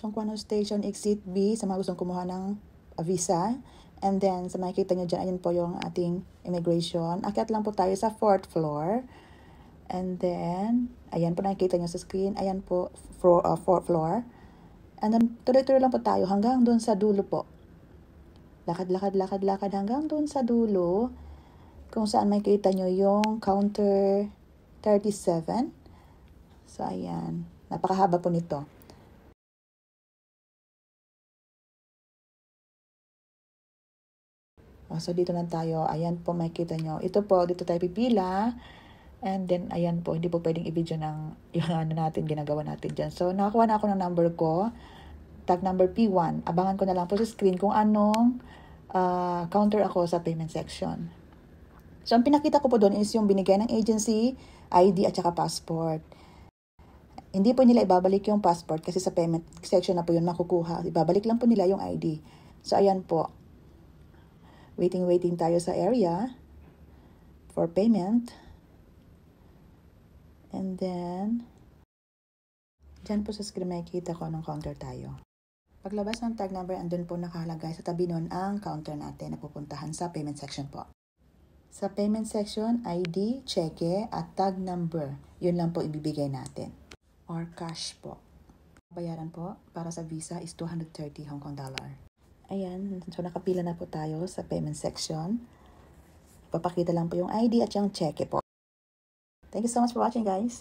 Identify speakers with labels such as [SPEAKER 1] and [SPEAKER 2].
[SPEAKER 1] Chongquan Station, Exit B, sa mga gustong kumuha ng visa. And then, sa makikita nyo dyan, ayan po yung ating immigration. Akyat lang po tayo sa 4th floor. And then, ayan po nakikita nyo sa screen. Ayan po, 4th floor. And then, tuloy-tuloy lang po tayo hanggang doon sa dulo po. Lakad hanggang doon sa dulo. Kung saan makikita nyo yung counter 37. So, ayan. Napakahaba po nito. So, dito na tayo. Ayan po, makikita nyo. Ito po, dito tayo pipila. And then, ayan po, hindi po pwedeng i-video ng yung ano natin, ginagawa natin dyan. So, nakakuha na ako ng number ko. Tag number P1. Abangan ko na lang po sa screen kung anong counter ako sa payment section. So, ang pinakita ko po doon is yung binigay ng agency, ID at saka passport. Hindi po nila ibabalik yung passport kasi sa payment section na po yun makukuha. Ibabalik lang po nila yung ID. So, ayan po. Waiting tayo sa area for payment. And then, dyan po sa screen makikita ko anong counter tayo. Paglabas ng tag number, andun po nakalagay sa tabi nun ang counter natin na pupuntahan sa payment section po. Sa payment section, ID, cheque, at tag number. Yun lang po ibibigay natin. Or cash po. Bayaran po para sa visa is 230 Hong Kong dollar. Ayan, so nakapila na po tayo sa payment section. Papakita lang po yung ID at yung cheque po. Thank you so much for watching, guys.